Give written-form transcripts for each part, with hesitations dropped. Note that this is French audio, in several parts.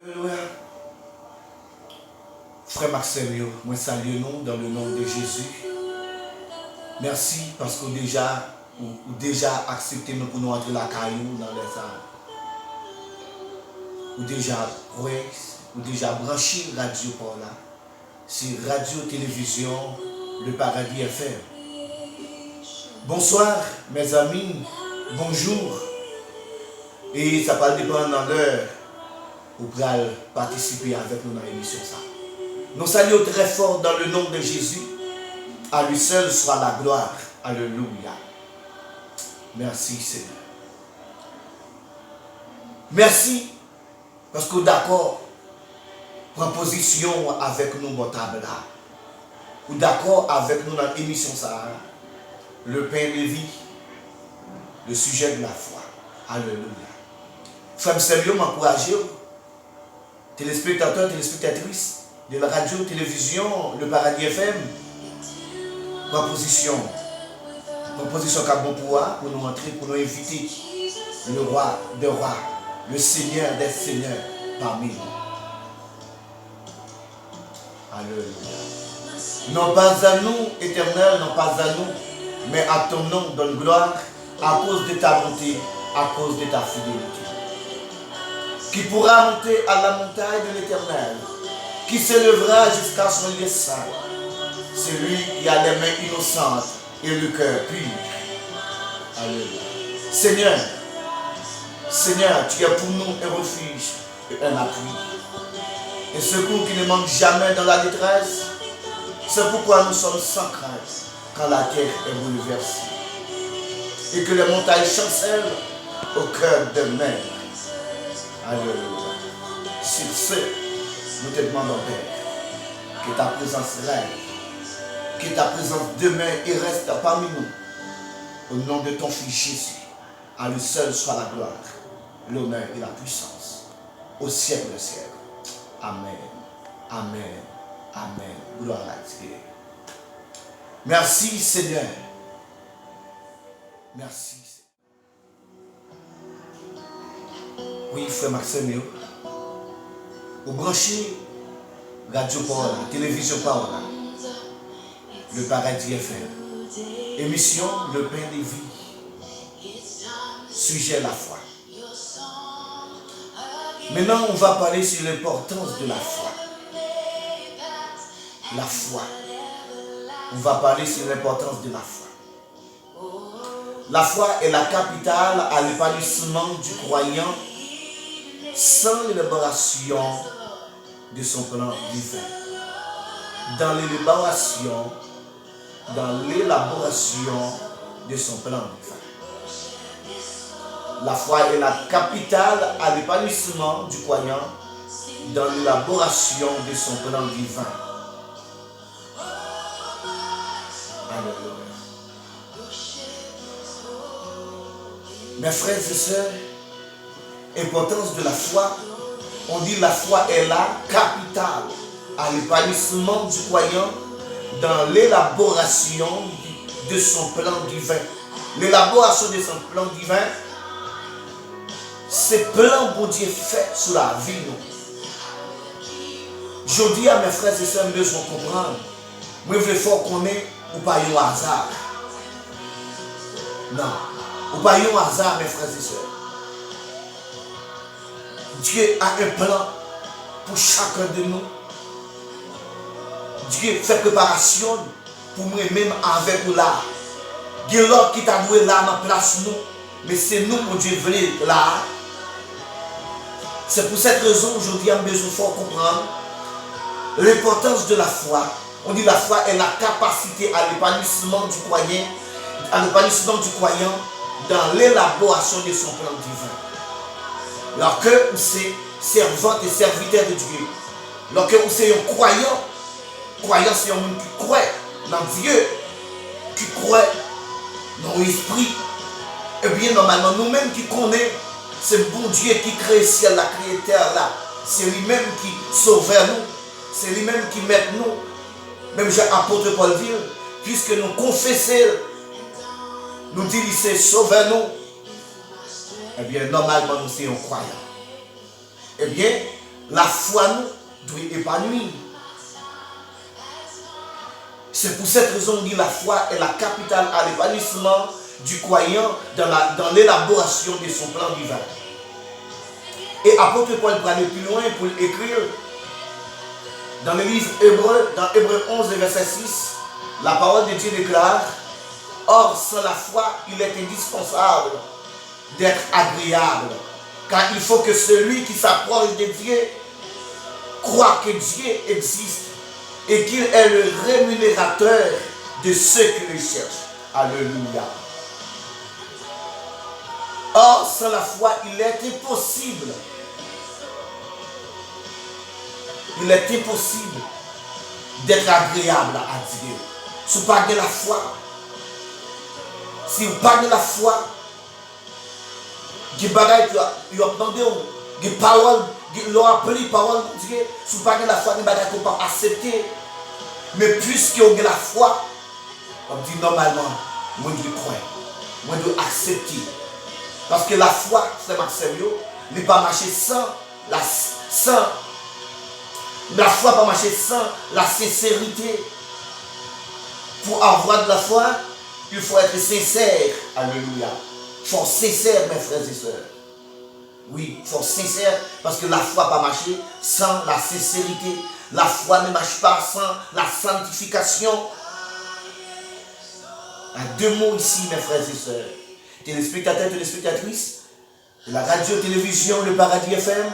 Alléluia. Frère Maxime, moi salue nous dans le nom de Jésus. Merci parce que déjà accepté nous pour nous entrer la caillou dans les armes. Ou déjà prêt, ou déjà branché radio par là. C'est radio télévision Le Paradis FM. Bonsoir mes amis, bonjour. Et ça va dépendre dans l'heure où vous allez participer avec nous dans l'émission. Nous saluons très fort dans le nom de Jésus. À lui seul soit la gloire. Alléluia. Merci Seigneur. Merci parce que d'accord, prends position avec nous, mon table là. Ou d'accord avec nous dans l'émission ça. Le pain de vie, le sujet de la foi. Alléluia. Frère Seigneur, m'encourager, téléspectateurs, téléspectatrices de la radio, télévision, le Paradis FM, proposition qu'a bon pour nous entrer, pour nous inviter le roi des rois, le Seigneur des seigneurs parmi nous. Alléluia. Non pas à nous, éternel, non pas à nous, mais à ton nom donne gloire à cause de ta bonté, à cause de ta fidélité. Qui pourra monter à la montagne de l'Éternel, qui s'élèvera jusqu'à son lieu saint. C'est lui qui a les mains innocentes et le cœur pur. Alléluia. Seigneur, tu es pour nous un refuge et un appui. Un secours qui ne manque jamais dans la détresse. C'est pourquoi nous sommes sans crainte quand la terre est bouleversée. Et que les montagnes chancellent au cœur de mer. Alléluia. Sur ce, nous te demandons, Père, que ta présence règne, que ta présence demeure et reste parmi nous. Au nom de ton Fils Jésus, à lui seul soit la gloire, l'honneur et la puissance, au siècle des siècles. Amen. Amen. Amen. Gloire à Dieu. Merci Seigneur. Merci. Oui, frère Maxime, vous branchez Radio Paola, télévision Paola, le Paradis FM, émission Le Pain de Vie, sujet la foi. Maintenant, on va parler sur l'importance de la foi. La foi. On va parler sur l'importance de la foi. La foi est la capitale à l'épanouissement du croyant sans l'élaboration de son plan divin. Dans l'élaboration de son plan divin. La foi est la capitale à l'épanouissement du croyant dans l'élaboration de son plan divin. Alléluia. Mes frères et sœurs, importance de la foi, on dit la foi est la capitale à l'épanouissement du croyant dans l'élaboration de son plan divin. L'élaboration de son plan divin, c'est plan pour Dieu fait sur la vie. Je dis à mes frères et sœurs, nous devons comprendre. Moi, je veux fort qu'on est ou pas un hasard. Non, ou pas un hasard, mes frères et sœurs. Dieu a un plan pour chacun de nous. Dieu fait préparation pour moi-même avec nous là. Dieu l'autre qui t'a doué là, ma place nous. Mais c'est nous que Dieu veut là. C'est pour cette raison aujourd'hui, on a besoin de comprendre l'importance de la foi. On dit la foi est la capacité à l'épanouissement du croyant, dans l'élaboration de son plan divin. Lorsque vous êtes servante et serviteur de Dieu, lorsque vous êtes un croyant c'est un monde qui croit dans Dieu, qui croit dans l'esprit, et bien normalement nous-mêmes qui connaissons, c'est bon Dieu qui crée le ciel, la créateur là, c'est lui-même qui sauve nous, c'est lui-même qui met nous, même l'apôtre Paul dit, puisque nous confessons, nous dit c'est sauver nous, eh bien normalement nous sommes croyants. Eh bien, La foi nous doit épanouir. C'est pour cette raison qu'on dit la foi est la capitale à l'épanouissement du croyant dans l'élaboration de son plan divin. Et apôtre Paul va aller plus loin pour écrire dans le livre Hébreu, dans Hébreu 11, verset 6, la parole de Dieu déclare: or, sans la foi, il est indispensable d'être agréable, car il faut que celui qui s'approche de Dieu croit que Dieu existe et qu'il est le rémunérateur de ceux qui le cherchent. Alléluia. Or, sans la foi, il est impossible. Il est impossible d'être agréable à Dieu. Si vous parlez de la foi, si vous parlez de la foi, des bagages qui ont demandé, des paroles, qui ont appelé paroles de Dieu, si vous parlez de la foi, des bagages qu'on peut accepter. Mais puisque vous avez la foi, on dit normalement, moi je crois, moi je dois accepter. Parce que la foi, c'est Maxime, il n'est pas marché sans la foi, pas marcher sans la sincérité. Pour avoir de la foi, il faut être sincère. Alléluia. Il faut être sincère, mes frères et sœurs. Oui, il faut être sincère parce que la foi pas marcher sans la sincérité. La foi ne marche pas sans la sanctification. Deux mots ici, mes frères et sœurs. Téléspectateurs, téléspectatrices, de la radio-télévision, le Paradis FM,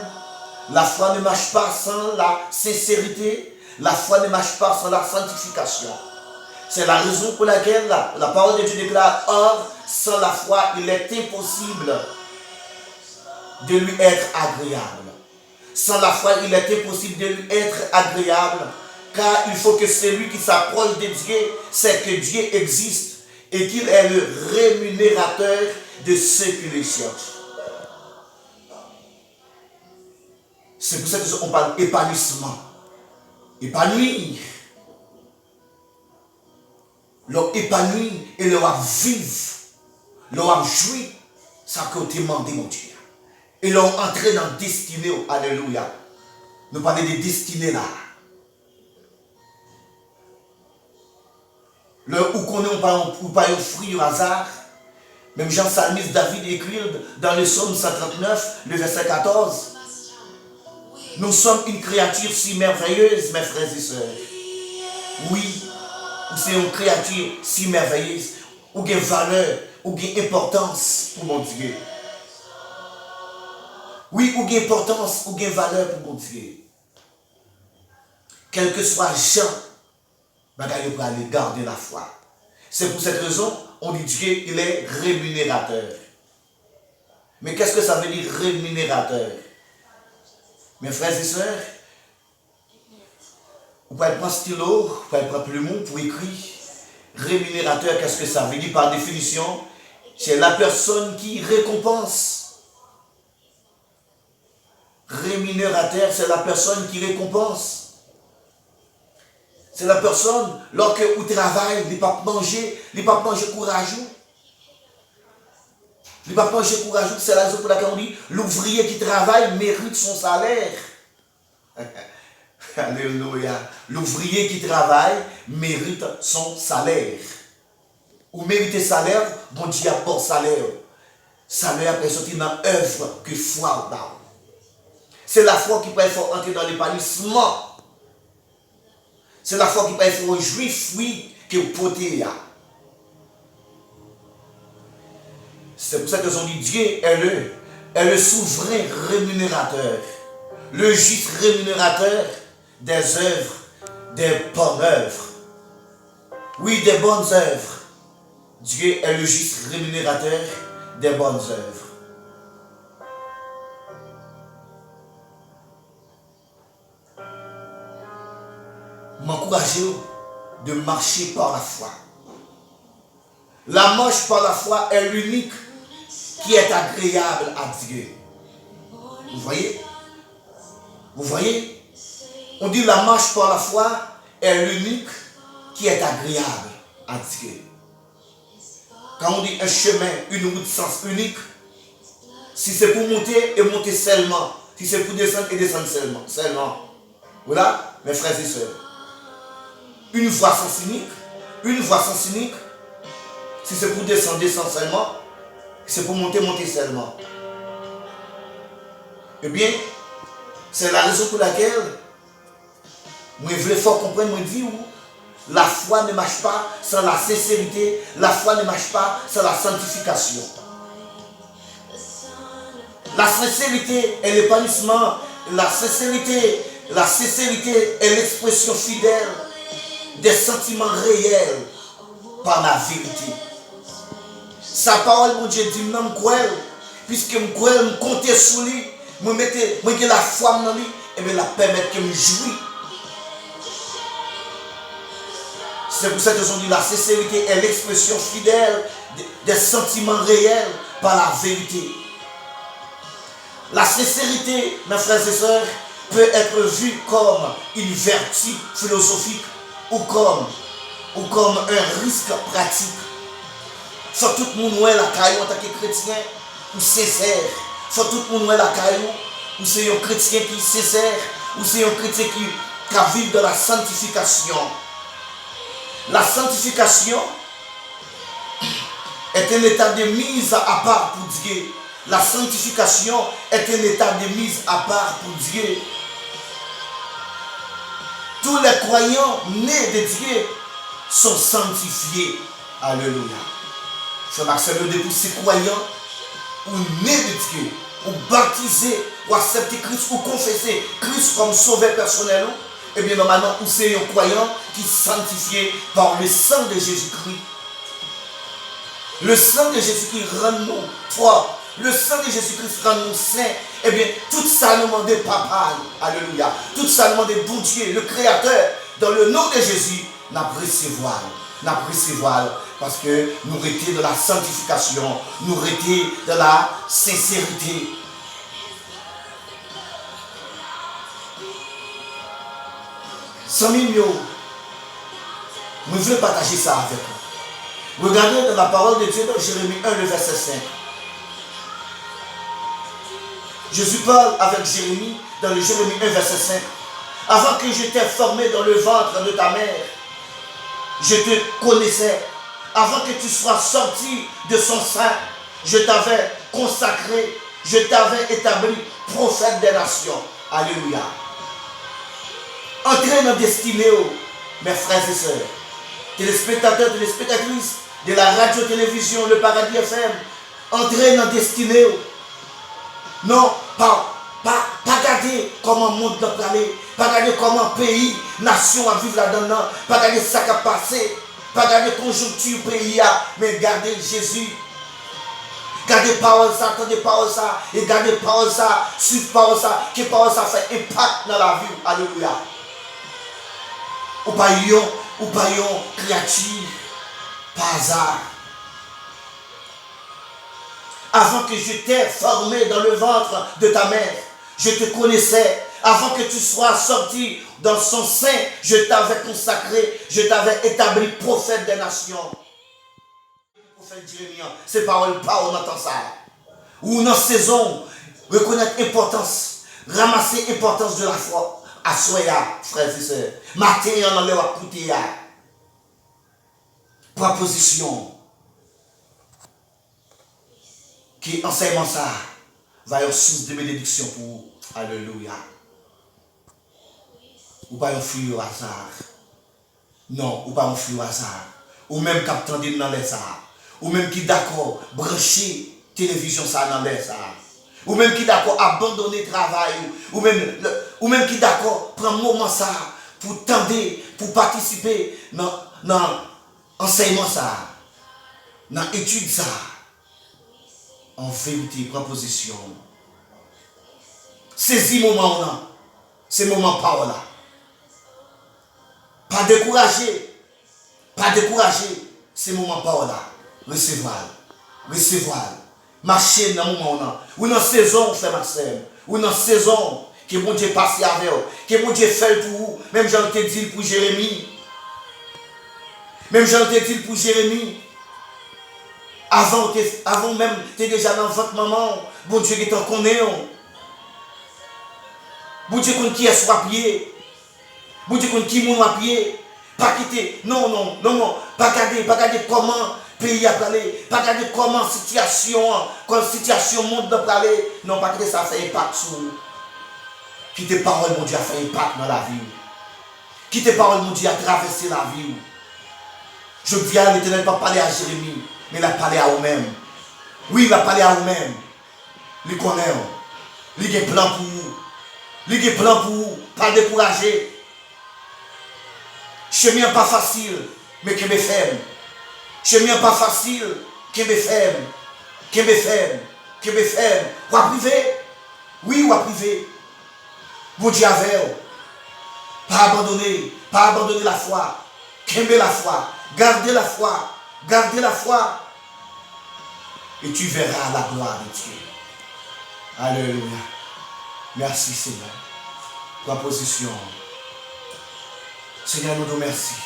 la foi ne marche pas sans la sincérité. La foi ne marche pas sans la sanctification. C'est la raison pour laquelle la parole de Dieu déclare: or, sans la foi, il est impossible de lui être agréable. Sans la foi, il est impossible de lui être agréable, car il faut que celui qui s'approche de Dieu sait que Dieu existe et qu'il est le rémunérateur de ceux qui le cherchent. C'est pour ça qu'on parle d'épanouissement. Épanouir. Leur épanouir et leur vivre. Leur jouir. Ça que tu demandé, mon Dieu. Et leur entrer dans le destiné. Alléluia. Nous parlons de destinée là. Où qu'on est, on pas un fruit au hasard. Même Jean Psalmiste David écrit dans le psaume 139, le verset 14. Nous sommes une créature si merveilleuse, mes frères et sœurs. Oui, c'est une créature si merveilleuse, ou qui a valeur, ou qui a importance pour mon Dieu. Oui, ou qui a importance, ou qui a valeur pour mon Dieu. Quel que soit Jean, il peut aller garder la foi. C'est pour cette raison, on dit Dieu, il est rémunérateur. Mais qu'est-ce que ça veut dire rémunérateur? Mes frères et sœurs, vous pouvez prendre un stylo, vous pouvez prendre plumeau pour écrire. Rémunérateur, qu'est-ce que ça veut dire par définition? C'est la personne qui récompense. Rémunérateur, c'est la personne qui récompense. C'est la personne, lorsque vous travaillez, il ne peut pas manger courageux. Il ne peut pas manger courageux, c'est la raison pour laquelle on dit l'ouvrier qui travaille mérite son salaire. Alléluia. L'ouvrier qui travaille mérite son salaire. Ou mériter salaire, bon Dieu apporte salaire. Salaire peut sortir dans l'œuvre que foi donne. C'est la foi qui peut faire entrer dans l'épanouissement. C'est la foi qui peut faire aux juifs, oui, que vous portez là. C'est pour ça que on dit Dieu est le souverain rémunérateur, le juste rémunérateur des œuvres, des bonnes œuvres. Oui, des bonnes œuvres. Dieu est le juste rémunérateur des bonnes œuvres. M'encouragez de marcher par la foi. La marche par la foi est l'unique qui est agréable à Dieu. Vous voyez? Vous voyez? On dit la marche par la foi est l'unique qui est agréable à Dieu. Quand on dit un chemin, une route de sens unique, si c'est pour monter et monter seulement, Si c'est pour descendre, et descendre seulement. Voilà, mes frères et sœurs. Une voie sans cynique. Une voie sans cynique. Si c'est pour descendre, descendre seulement. Si c'est pour monter, monter seulement. Eh bien, c'est la raison pour laquelle moi je voulais fort comprendre, moi dis où la foi ne marche pas sans la sincérité, la foi ne marche pas sans la sanctification. La sincérité est l'épanouissement, la sincérité est l'expression fidèle des sentiments réels par la vérité. Sa parole, mon Dieu, dit, non, je crois, puisque je crois, je compte sur lui, je mets la foi dans lui, et bien la permettre que je jouisse. C'est pour ça que je dis la sincérité est l'expression fidèle des sentiments réels par la vérité. La sincérité, mes frères et sœurs, peut être vue comme une vertu philosophique ou comme un risque pratique. Faut tout le monde la caillou en tant que chrétien ou sincère. Faut tout le monde la caillou ou c'est un chrétien qui est sincère ou c'est un chrétien qui vit dans la sanctification. La sanctification est un état de mise à part pour Dieu. La sanctification est un état de mise à part pour Dieu. Tous les croyants nés de Dieu sont sanctifiés. Alléluia. Je m'accélère de tous ces croyants ou nés de Dieu, ou baptisés, ou accepter Christ, ou confesser Christ comme sauveur personnel. Et bien normalement, nous sommes un croyant qui est sanctifié par le sang de Jésus-Christ. Le sang de Jésus-Christ rend nous propres. Le sang de Jésus-Christ rend nous saints. Eh bien, tout ça nous demande papa. Alléluia. Tout ça nous demande bon Dieu, le Créateur. Dans le nom de Jésus, nous recevoir. Nous recevoir. Parce que nous étions dans la sanctification. Nous étions dans la sincérité. Sami Mio, je veux partager ça avec vous. Regardez dans la parole de Dieu dans Jérémie 1, le verset 5. Jésus parle avec Jérémie dans le Jérémie 1, verset 5. Avant que je t'ai formé dans le ventre de ta mère, je te connaissais. Avant que tu sois sorti de son sein, je t'avais consacré, je t'avais établi prophète des nations. Alléluia. Entrez dans la destinée, mes frères et sœurs, téléspectateurs, téléspectatrices de la radio-télévision, le Paradis FM, entrez dans la destinée. Non, pas regarder comment le monde doit aller, pas regarder comment pays, nation a vivre là-dedans, pas regarder ce qui a passé, pas regarder la conjoncture pays, mais regardez Jésus. Gardez parole ça, attendez parole ça, et gardez parole ça, suivez parole ça, que parole ça fait impact dans la vie. Alléluia. Ou pas yon créature par hasard. Avant que je t'ai formé dans le ventre de ta mère, je te connaissais. Avant que tu sois sorti dans son sein, je t'avais consacré, je t'avais établi prophète des nations. Prophète Jérémie, ces paroles pas, on entend ça. Ou dans saison, reconnaître l'importance, ramasser l'importance de la foi. À soya, frères et sœurs. Matin, on en a écouté. Proposition. Qui enseignement ça va être source de bénédiction pour vous. Alléluia. Ou pas un fruit au hasard. Non, ou pas un fruit au hasard. Ou même qui attendez dans les ça. Ou même qui d'accord brancher télévision ça dans les ça. Ou même qui d'accord abandonner le travail, ou même qui d'accord prendre un moment ça pour tendre, pour participer dans l'enseignement ça, dans l'étude ça. En vérité, proposition. Saisis le moment là, c'est le moment par là. Pas décourager, c'est le moment par là. Recevoir. Marcher dans le moment. Ou dans la saison, frère Maxime. Ou dans la saison, que mon Dieu passe avec vous. Que mon Dieu fait pour vous. Même j'en ai dit pour Jérémie. Avant même, tu es déjà dans votre maman. Bon Dieu qui t'en connaît. Bon Dieu qu'on qui est soit pied. Bon Dieu qu'on qui moun à pied. Pas quitter. Non, non, non, non. Pas garder comment le pays a parlé. Pas garder comment la situation monde a parlé. Non, pas quitter ça fait impact sur vous. Quitter parole, mon Dieu, a fait impact dans la vie. Quitter parole, mon Dieu, a traversé la vie. Je viens, l'Éternel pas parler à Jérémie, mais il a parlé à vous-même. Oui, il a parlé à vous-même. Il connaît. Il a un plan pour vous. Il a un plan pour vous. Pas décourager. Chemin pas facile, mais qui me ferme. Chemin pas facile, qui me ferme. Qui me ferme. Qui me ferme. Ou à priver. Oui, ou à priver. Vous dites avec. Pas abandonner la foi. Qu'aimer la foi. Gardez la foi. Gardez la foi. Et tu verras la gloire de Dieu. Alléluia. Merci Seigneur. Pour la position. Seigneur, nous te remercions.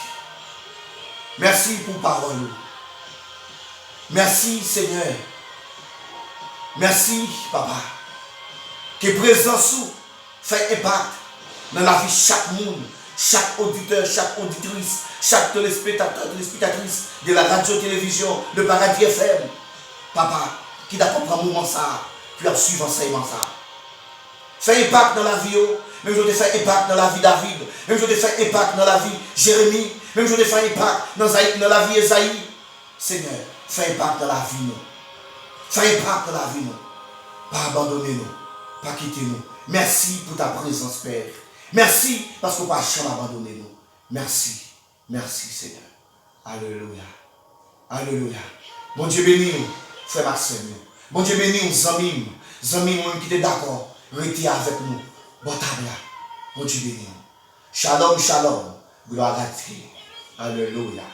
Merci pour parole. Merci Seigneur. Merci Papa. Que présence fait impact dans la vie de chaque monde, chaque auditeur, chaque auditrice, chaque téléspectateur, téléspectatrice de la radio-télévision, de Paradis FM. Papa, qui d'accord prendre un moment ça, puis à suivre enseignement ça. Fait impact dans la vie, même je te fais impact dans la vie David, même je te fais impact dans la vie Jérémie, même je te fais impact dans la vie Esaïe. Seigneur, fais impact dans la vie nous. Fais impact dans la vie nous. Pas abandonner nous, pas quitter nous. Merci pour ta présence, Père. Merci parce qu'on ne peut pas jamais abandonner nous. Merci. Merci, Seigneur. Alléluia. Alléluia. Bon Dieu béni nous, frère Maxime. Bon Dieu béni nous, amis qui étaient d'accord. Restez avec nous. Bon table. Bon Dieu béni nous. Shalom, shalom. Gloire à Dieu. Alléluia.